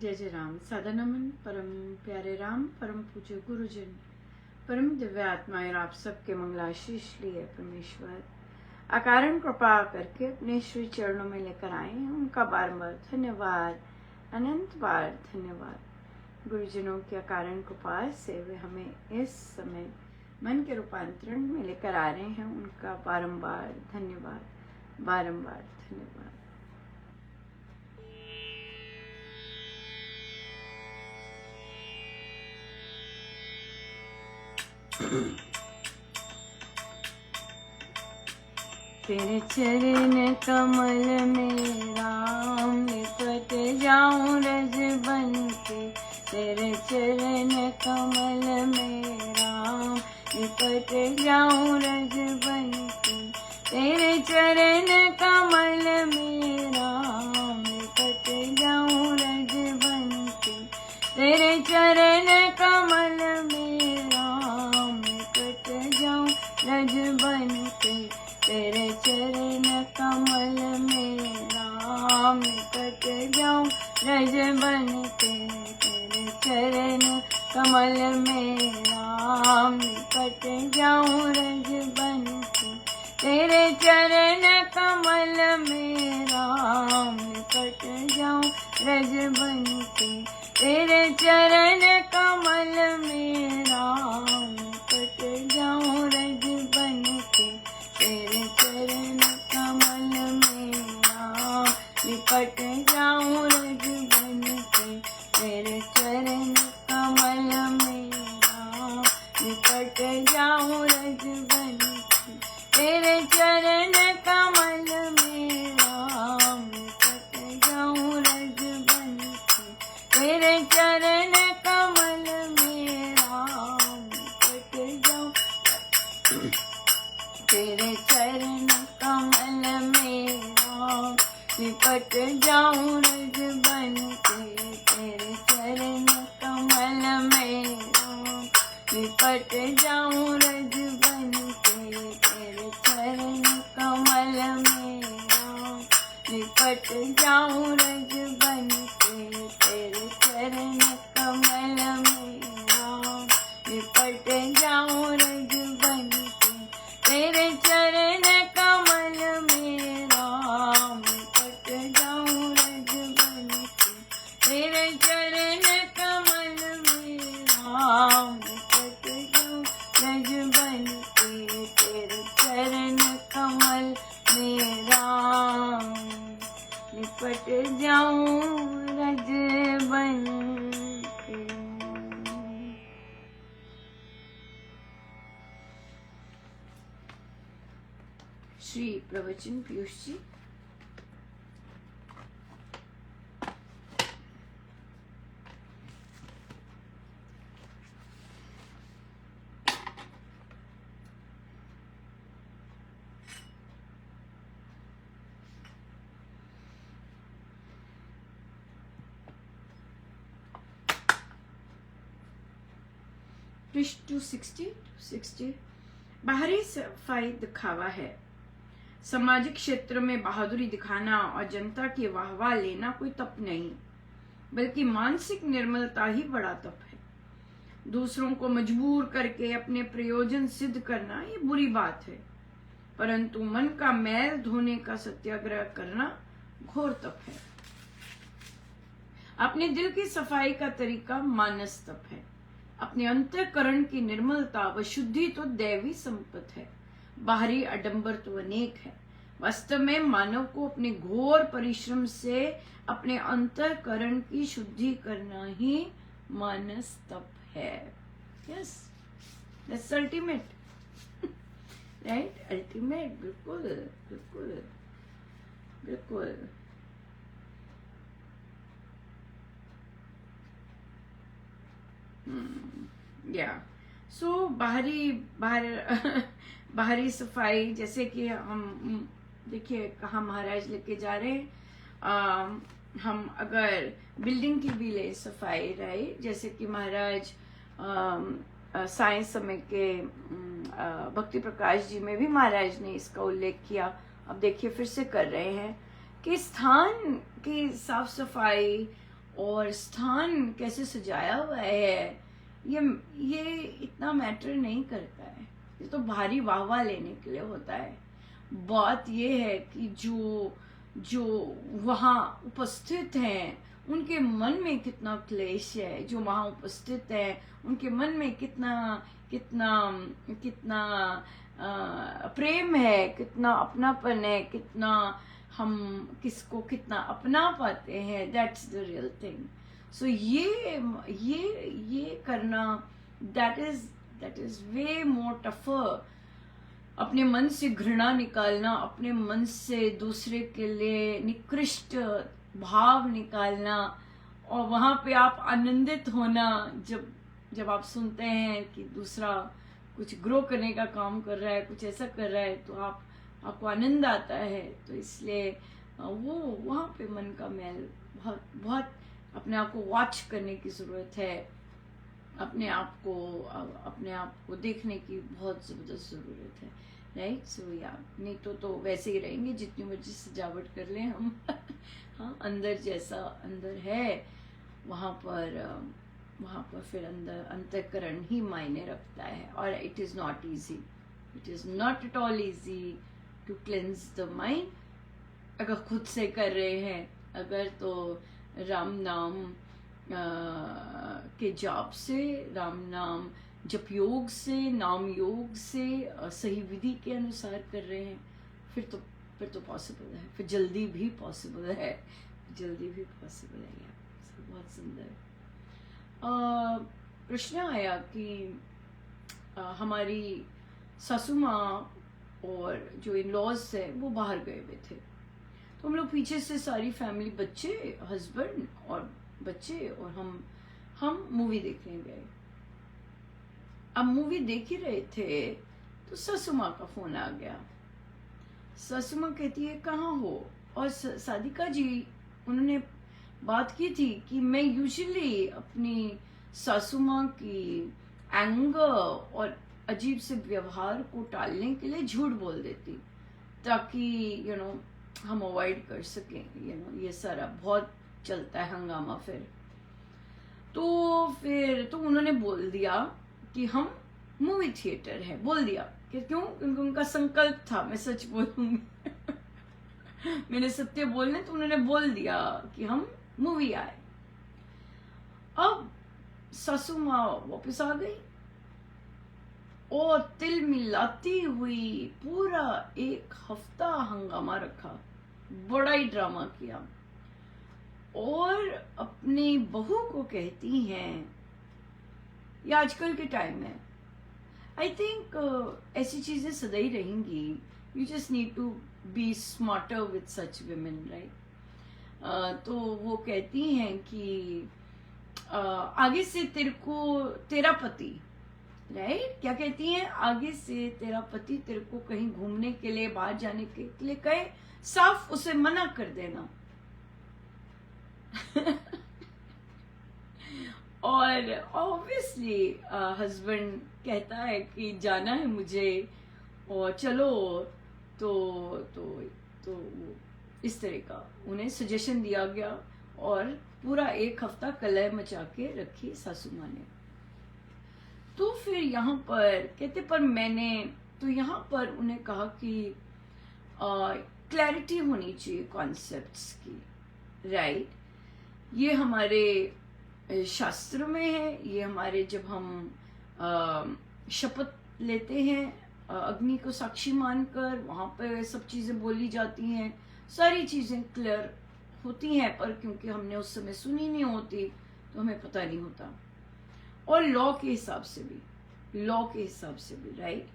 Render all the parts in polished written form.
जय जय राम। सादा नमन परम प्यारे राम, परम पूज्य गुरुजन, परम दिव्य आत्माएं, आप सबके मंगलाशीष लिए परमेश्वर अकारण कृपा करके अपने श्री चरणों में लेकर आए हैं। उनका बार-बार धन्यवाद, अनंत बार धन्यवाद। गुरुजनों की अकारण कृपा से वे हमें इस समय मन के रूपांतरण में लेकर आ रहे हैं। उनका बारंबार धन्यवाद, बारंबार धन्यवाद। तेरे चरण कमल में राम लिपट जाऊं रज बन के। तेरे चरण कमल में राम लिपट जाऊं रज बन के। तेरे चरण कमल में राम लिपट जाऊं रज बन के। तेरे चरण कमल में राम लिपट जाऊं रज बन के। तेरे चरण कमल में राम लिपट जाऊं रज बन के। तेरे चरण कमल में राम लिपट जाऊं रज बन के। तेरे चरण कमल में राम लिपट जाऊं रज बन के। तेरे चरण कमल में राम लिपट जाऊं रज बन के। तेरे चरण कमल में राम लिपट जाऊं रज बन के। तेरे चरण कमल में राम लिपट जाऊं रज बन के। तेरे चरण कमल में राम लिपट जाऊं रज बन के। तेरे चरण कमल में राम लिपट जाऊं। तेरे चरण कमल में राम लिपट जाऊं रज बन के। तेरे चरण कमल में राम लिपट जाऊं रज बन के। तेरे चरण कमल में राम लिपट जाऊं रज बन के। तेरे चरण कमल में राम लिपट जाऊं रज बन के। तेरे चरण कमल में राम लिपट जाऊं रज बन के। तेरे चरण कमल में राम लिपट जाऊं रज बन के। तेरे चरण कमल में राम लिपट जाऊं रज बन के। श्री प्रवचन पीयूष जी। पृष्ठ 260 बाहरी सफाई दिखावा है। सामाजिक क्षेत्र में बहादुरी दिखाना और जनता की वाहवाह लेना कोई तप नहीं, बल्कि मानसिक निर्मलता ही बड़ा तप है। दूसरों को मजबूर करके अपने प्रयोजन सिद्ध करना ये बुरी बात है, परंतु मन का मैल धोने का सत्याग्रह करना घोर तप है। अपने दिल की सफाई का तरीका मानस तप है। अपने अंतःकरण की निर्मलता व शुद्धि तो दैवी संपत्त है, बाहरी आडंबर तो अनेक है। वास्तव में मानव को अपने घोर परिश्रम से अपने अंतःकरण की शुद्धि करना ही मानस तप है। Yes, that's ultimate, right? Ultimate, बिल्कुल बिल्कुल बिल्कुल। या सो बाहरी सफाई, जैसे कि हम देखिए कहाँ महाराज लेके जा रहे हैं। हम अगर बिल्डिंग की भी ले सफाई, राइट, जैसे कि महाराज साय समय के भक्ति प्रकाश जी में भी महाराज ने इसका उल्लेख किया। अब देखिए फिर से कर रहे हैं कि स्थान की साफ सफाई और स्थान कैसे सजाया हुआ है, ये इतना मैटर नहीं करता है। ये तो भारी वाहवाह लेने के लिए होता है। बात ये है कि जो जो वहाँ उपस्थित हैं उनके मन में कितना क्लेश है, जो वहाँ उपस्थित है उनके मन में कितना कितना कितना प्रेम है, कितना अपनापन है, कितना हम किसको कितना अपना पाते हैं, दैट्स द रियल थिंग। सो ये करना that is way more tougher. अपने मन से घृणा निकालना, अपने मन से दूसरे के लिए निकृष्ट भाव निकालना, और वहां पे आप आनंदित होना जब आप सुनते हैं कि दूसरा कुछ ग्रो करने का काम कर रहा है, कुछ ऐसा कर रहा है, तो आपको आनंद आता है। तो इसलिए वो वहाँ पे मन का मैल बहुत अपने आप को वॉच करने की जरूरत है, अपने आप को देखने की बहुत जबरदस्त जरूरत है, राइट। सो या नहीं तो वैसे ही रहेंगे जितनी मर्जी सजावट कर लें हम। हाँ, अंदर जैसा अंदर है वहाँ पर फिर अंतःकरण ही मायने रखता है। और it is not at all easy to cleanse the mind. अगर खुद से कर रहे हैं, अगर तो राम नाम के जाप से, राम नाम जप योग से, नाम योग से, सही विधि के अनुसार कर रहे हैं, फिर तो पॉसिबल है, फिर जल्दी भी पॉसिबल है। बहुत सुंदर प्रश्न आया कि हमारी सासू माँ और जो इन लॉज है वो बाहर गए हुए थे, तो हम लोग पीछे से सारी फैमिली, बच्चे, हस्बैंड और बच्चे और हम मूवी देखने गए। अब मूवी देख ही रहे थे तो सासू माँ का फोन आ गया। सासू माँ कहती है कहाँ हो, और सादिका जी उन्होंने बात की थी कि मैं यूजुअली अपनी सासू माँ की एंगर और अजीब से व्यवहार को टालने के लिए झूठ बोल देती, ताकि हम अवॉइड कर सकें। ये सारा बहुत चलता है हंगामा। तो उन्होंने बोल दिया कि हम मूवी थिएटर है, बोल दिया कि क्यों, क्योंकि उनका संकल्प था मैं सच बोलूंगी। मैंने सत्य बोलने, तो उन्होंने बोल दिया कि हम मूवी आए। अब सासू माँ वापस आ गई और तिल मिलाती हुई पूरा 1 हफ्ता हंगामा रखा, बड़ा ही ड्रामा किया, और अपनी बहू को कहती हैं, ये आजकल के टाइम है, आई थिंक ऐसी चीजें सदा ही रहेंगी। You just need to be smarter with such women, right. तो वो कहती हैं कि आगे से तेरा पति, राइट, क्या कहती हैं, आगे से तेरा पति तेरे को कहीं घूमने के लिए, बाहर जाने के लिए कहे, साफ उसे मना कर देना। और ऑब्वियसली हस्बैंड कहता है कि जाना है मुझे और चलो, तो इस तरह का उन्हें सजेशन दिया गया, और पूरा 1 हफ्ता कलह मचा के रखी सासू माँ ने। तो फिर यहाँ पर कहते, पर मैंने तो यहाँ पर उन्हें कहा कि क्लैरिटी होनी चाहिए कॉन्सेप्ट्स की, राइट। ये हमारे शास्त्र में है, ये हमारे जब हम शपथ लेते हैं अग्नि को साक्षी मानकर, वहां पर सब चीजें बोली जाती हैं, सारी चीजें क्लियर होती हैं, पर क्योंकि हमने उस समय सुनी नहीं होती तो हमें पता नहीं होता। और लॉ के हिसाब से भी, राइट।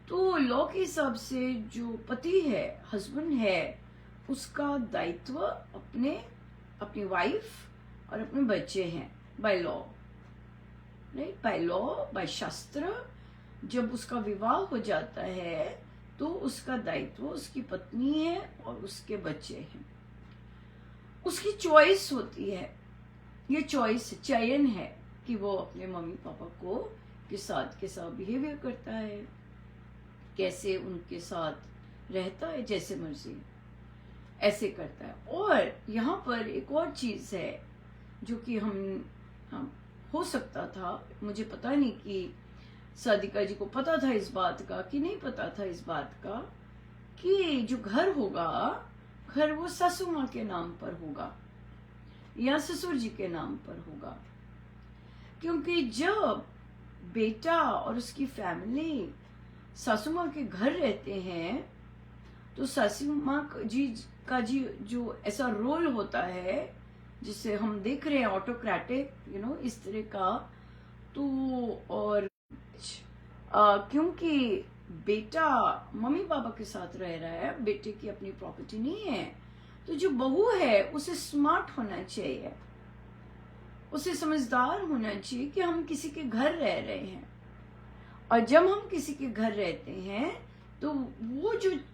तो लॉ के हिसाब से जो पति है, हस्बैंड है, उसका दायित्व अपनी वाइफ और अपने बच्चे हैं, by law, right, by law, by shastra. जब उसका विवाह हो जाता है तो उसका दायित्व उसकी पत्नी है और उसके बच्चे हैं। उसकी चॉइस होती है, ये चयन है कि वो अपने मम्मी पापा को के साथ बिहेवियर करता है, कैसे उनके साथ रहता है, जैसे मर्जी ऐसे करता है। और यहाँ पर एक और चीज है जो कि हम हो सकता था, मुझे पता नहीं कि सादिका जी को पता था इस बात का कि नहीं पता था इस बात का कि जो घर होगा, घर वो सासू माँ के नाम पर होगा या ससुर जी के नाम पर होगा। क्योंकि जब बेटा और उसकी फैमिली सासू माँ के घर रहते हैं तो सासू माँ जी का जो ऐसा रोल होता है जिसे हम देख रहे हैं ऑटोक्रेटिक इस तरह का, तो और क्योंकि बेटा मम्मी पापा के साथ रह रहा है, बेटे की अपनी प्रॉपर्टी नहीं है, तो जो बहू है उसे स्मार्ट होना चाहिए, उसे समझदार होना चाहिए कि हम किसी के घर रह रहे हैं। और जब हम किसी के घर रहते हैं तो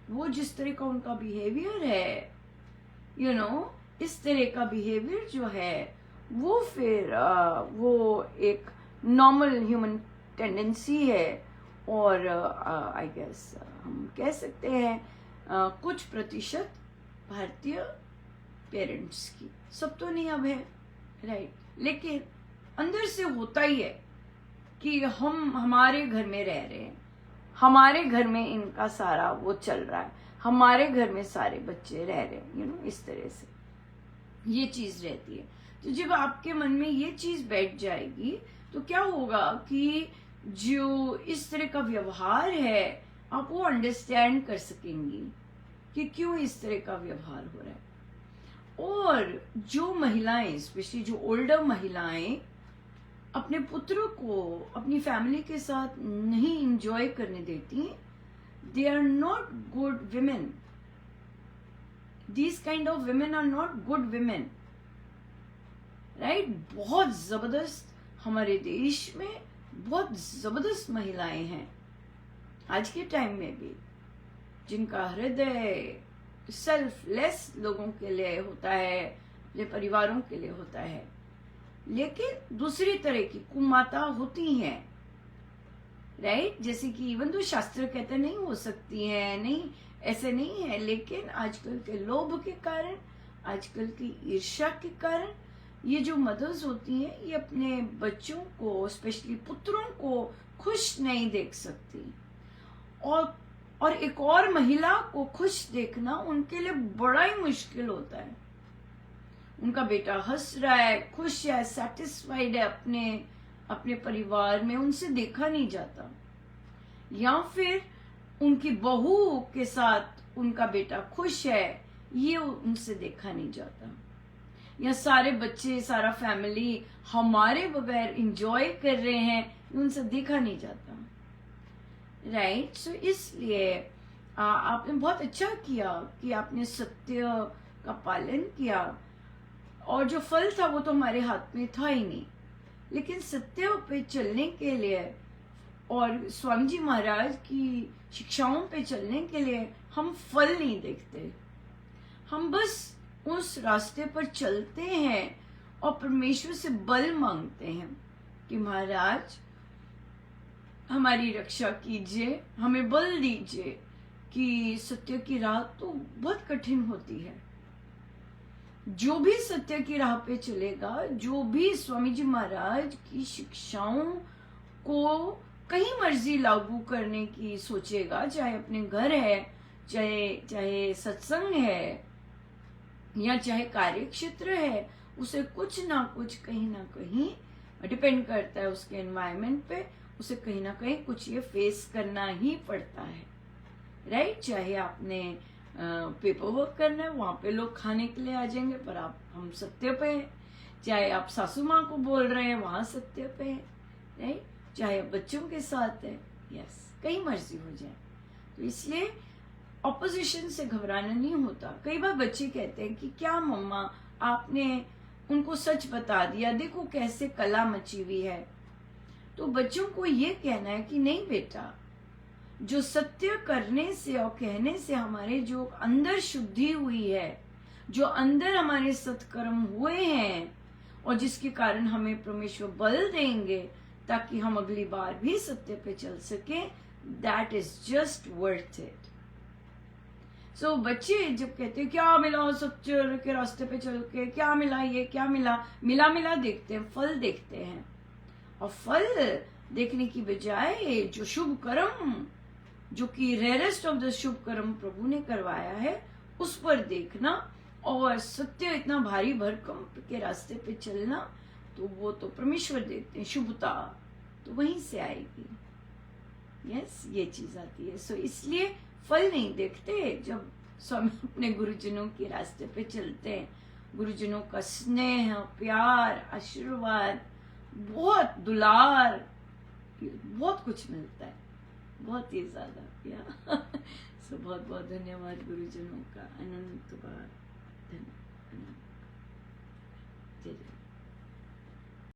वो जिस तरह का उनका बिहेवियर है इस तरह का बिहेवियर जो है वो फिर वो एक नॉर्मल ह्यूमन टेंडेंसी है। और आई गेस हम कह सकते हैं कुछ प्रतिशत भारतीय पेरेंट्स की, सब तो नहीं अब है, राइट, लेकिन अंदर से होता ही है कि हम हमारे घर में रह रहे हैं, हमारे घर में इनका सारा वो चल रहा है, हमारे घर में सारे बच्चे रह रहे हैं, इस तरह से ये चीज रहती है। तो जब आपके मन में ये चीज बैठ जाएगी तो क्या होगा कि जो इस तरह का व्यवहार है आप वो अंडरस्टैंड कर सकेंगी कि क्यों इस तरह का व्यवहार हो रहा है। और जो महिलाएं, स्पेशली जो ओल्डर महिलाएं अपने पुत्रों को अपनी फैमिली के साथ नहीं इंजॉय करने देती, they are not good women. These kind of women are not good women, right? बहुत जबरदस्त हमारे देश में बहुत जबरदस्त महिलाएं हैं आज के टाइम में भी, जिनका हृदय सेल्फलेस लोगों के लिए होता है, अपने परिवारों के लिए होता है, लेकिन दूसरी तरह की कुमाता होती हैं, राइट? जैसे कि इवन तो शास्त्र कहते नहीं हो सकती हैं, नहीं ऐसे नहीं है, लेकिन आजकल के लोभ के कारण, आजकल की ईर्ष्या के कारण ये जो मदर्स होती हैं ये अपने बच्चों को, स्पेशली पुत्रों को खुश नहीं देख सकती। और एक और महिला को खुश देखना उनके लिए बड़ा ही मुश्किल होता है। उनका बेटा हंस रहा है, खुश है, सेटिस्फाइड है अपने परिवार में, उनसे देखा नहीं जाता। या फिर उनकी बहू के साथ उनका बेटा खुश है, ये उनसे देखा नहीं जाता। या सारे बच्चे, सारा फैमिली हमारे बगैर इंजॉय कर रहे हैं, उनसे देखा नहीं जाता, राइट? सो इसलिए आपने बहुत अच्छा किया कि आपने सत्य का पालन किया, और जो फल था वो तो हमारे हाथ में था ही नहीं, लेकिन सत्य पे चलने के लिए और स्वामी जी महाराज की शिक्षाओं पे चलने के लिए हम फल नहीं देखते, हम बस उस रास्ते पर चलते हैं और परमेश्वर से बल मांगते हैं कि महाराज हमारी रक्षा कीजिए, हमें बल दीजिए, कि सत्य की राह तो बहुत कठिन होती है। जो भी सत्य की राह पे चलेगा, जो भी स्वामी जी महाराज की शिक्षाओं को कहीं मर्जी लागू करने की सोचेगा, चाहे अपने घर है, चाहे सत्संग है, या चाहे कार्य क्षेत्र है, उसे कुछ ना कुछ कहीं ना कहीं डिपेंड करता है उसके एनवायरनमेंट पे, उसे कहीं ना कहीं कुछ ये फेस करना ही पड़ता है, राइट? चाहे आपने पेपर वर्क करना है, वहां पे लोग खाने के लिए आ जाएंगे, पर हम सत्य पे हैं। चाहे आप सासू माँ को बोल रहे हैं, वहां सत्य पे है, राइट? चाहे बच्चों के साथ है, यस, कहीं मर्जी हो जाए। तो इसलिए ऑपोजिशन से घबराना नहीं होता। कई बार बच्चे कहते हैं कि क्या मम्मा आपने उनको सच बता दिया, देखो कैसे कला मची हुई है। तो बच्चों को ये कहना है कि नहीं बेटा, जो सत्य करने से और कहने से हमारे जो अंदर शुद्धि हुई है, जो अंदर हमारे सत्कर्म हुए हैं, और जिसके कारण हमें परमेश्वर बल देंगे ताकि हम अगली बार भी सत्य पे चल सके, that is just worth it. So बच्चे जब कहते हैं क्या मिला सच्चे के रास्ते पे चल के, क्या मिला, ये क्या मिला, मिला मिला देखते हैं, फल देखते हैं। और फल देखने की बजाय जो शुभ कर्म, जो कि रेयरेस्ट ऑफ द शुभ कर्म प्रभु ने करवाया है, उस पर देखना, और सत्य इतना भारी भरकम के रास्ते पे चलना, तो वो तो परमेश्वर देते हैं शुभता, तो वहीं से आएगी। यस, ये चीज आती है। सो इसलिए फल नहीं देखते जब स्वामी अपने गुरुजनों के रास्ते पे चलते हैं। गुरुजनों का स्नेह, प्यार, आशीर्वाद, बहुत दुलार, बहुत कुछ मिलता है, बहुत ही ज्यादा। सो बहुत बहुत धन्यवाद गुरुजनों का, अनंत बार धन्यवाद। जय जय।